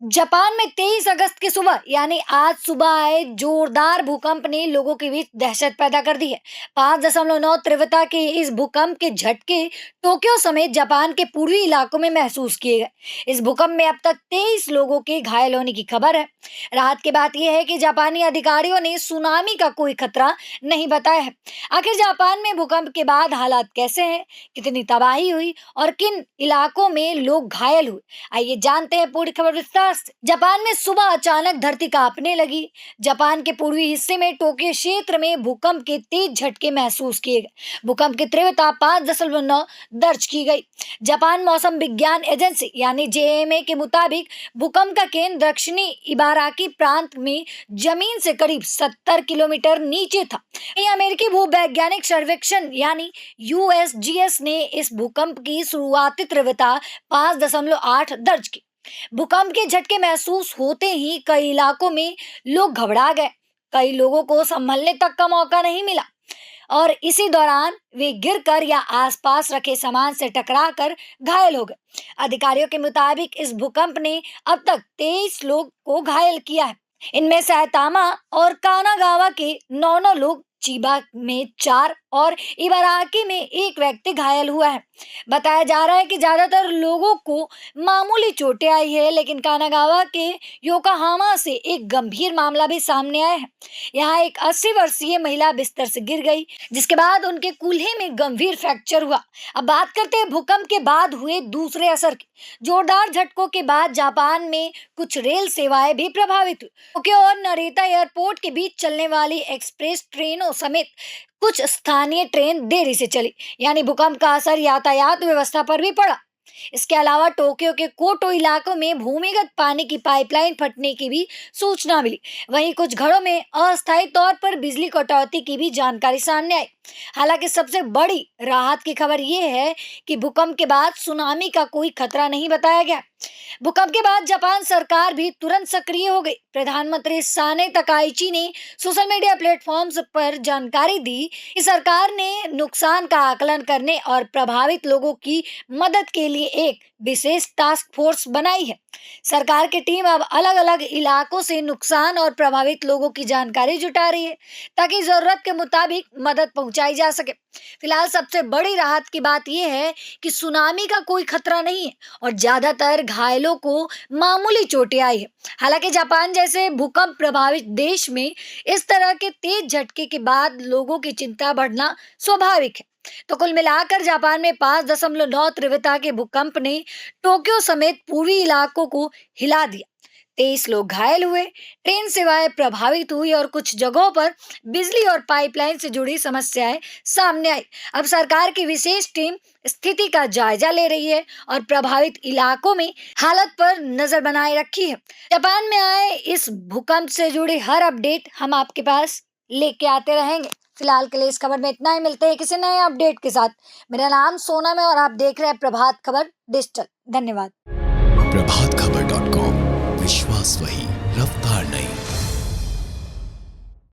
Japan में 23 अगस्त की सुबह यानी आज सुबह आए जोरदार भूकंप ने लोगों के बीच दहशत पैदा कर दी है। 5.9 तीव्रता के इस भूकंप के झटके टोक्यो समेत जापान के पूर्वी इलाकों में महसूस किए गए। इस भूकंप में अब तक 23 लोगों के घायल होने की खबर है। राहत की बात यह है कि जापानी अधिकारियों ने सुनामी का कोई खतरा नहीं बताया है। आखिर जापान में भूकंप के बाद हालात कैसे हैं, कितनी तबाही हुई और किन इलाकों में लोग घायल हुए, आइए जानते हैं पूरी खबर विस्तार से। जापान में सुबह अचानक धरती कांपने लगी। जापान के पूर्वी हिस्से में टोक्यो क्षेत्र में भूकंप के तेज झटके महसूस किए गए। भूकंप की तीव्रता 5.9 दर्ज की गई। जापान मौसम विज्ञान एजेंसी यानी जेएमए के मुताबिक भूकंप का केंद्र दक्षिणी इबाराकी प्रांत में जमीन से करीब 70 किलोमीटर नीचे था। वहीं अमेरिकी भूवैज्ञानिक सर्वेक्षण यानी यूएसजीएस ने इस भूकंप की शुरुआती तीव्रता 5.8 दर्ज की। भूकंप के झटके महसूस होते ही कई इलाकों में लोग घबरा गए। कई लोगों को संभलने तक का मौका नहीं मिला और इसी दौरान वे गिरकर या आसपास रखे सामान से टकराकर घायल हो गए। अधिकारियों के मुताबिक इस भूकंप ने अब तक 23 लोग को घायल किया है। इनमें सैतामा और कानागावा के 9 लोग, चिबा में 4 और इबाराकी में 1 व्यक्ति घायल हुआ है। बताया जा रहा है कि ज्यादातर लोगों को मामूली चोटें आई है, लेकिन कानागावा के योकोहामा से एक गंभीर मामला भी सामने आया है। यहाँ एक 80 वर्षीय महिला बिस्तर से गिर गई, जिसके बाद उनके कूल्हे में गंभीर फ्रैक्चर हुआ। अब बात करते हैं भूकंप के बाद हुए दूसरे असर की। जोरदार झटकों के बाद जापान में कुछ रेल सेवाएं भी प्रभावित हुई। टोक्यो और नरेता एयरपोर्ट के बीच चलने वाली एक्सप्रेस ट्रेनों समेत कुछ स्थानीय ट्रेन देरी से चली, यानी भूकंप का असर यातायात व्यवस्था पर भी पड़ा। इसके अलावा टोक्यो के कोटो इलाकों में भूमिगत पानी की पाइपलाइन फटने की भी सूचना मिली। वहीं कुछ घरों में अस्थायी तौर पर बिजली कटौती की भी जानकारी सामने आई। हालांकि सबसे बड़ी राहत की खबर यह है कि भूकंप के बाद सुनामी का कोई खतरा नहीं बताया गया। भूकंप के बाद जापान सरकार भी तुरंत सक्रिय हो गई। प्रधानमंत्री साने तकाइची ने सोशल मीडिया प्लेटफॉर्म्स पर जानकारी दी कि सरकार ने नुकसान का आकलन करने और प्रभावित लोगों की मदद के लिए एक विशेष टास्क फोर्स बनाई है। सरकार की टीम अब अलग अलग इलाकों से नुकसान और प्रभावित लोगों की जानकारी जुटा रही है, ताकि जरूरत के मुताबिक मदद पहुंचाई जा सके। फिलहाल सबसे बड़ी राहत की बात यह है कि सुनामी का कोई खतरा नहीं है और ज्यादातर घायलों को मामूली चोटें आई है। हालांकि जापान जैसे भूकंप प्रभावित देश में इस तरह के तेज झटके के बाद लोगों की चिंता बढ़ना स्वाभाविक है। तो कुल मिलाकर जापान में 5.9 तीव्रता के भूकंप ने टोक्यो समेत पूर्वी इलाकों को हिला दिया। 23 लोग घायल हुए, ट्रेन सेवाएं प्रभावित हुई और कुछ जगहों पर बिजली और पाइपलाइन से जुड़ी समस्याएं सामने आई। अब सरकार की विशेष टीम स्थिति का जायजा ले रही है और प्रभावित इलाकों में हालत पर नजर बनाए रखी है। जापान में आए इस भूकंप से जुड़ी हर अपडेट हम आपके पास लेके आते रहेंगे। फिलहाल के लिए इस खबर में इतना ही। मिलते हैं किसी नए अपडेट के साथ। मेरा नाम सोनम है और आप देख रहे हैं प्रभात खबर डिजिटल। धन्यवाद। प्रभात खबर .com, विश्वास वही।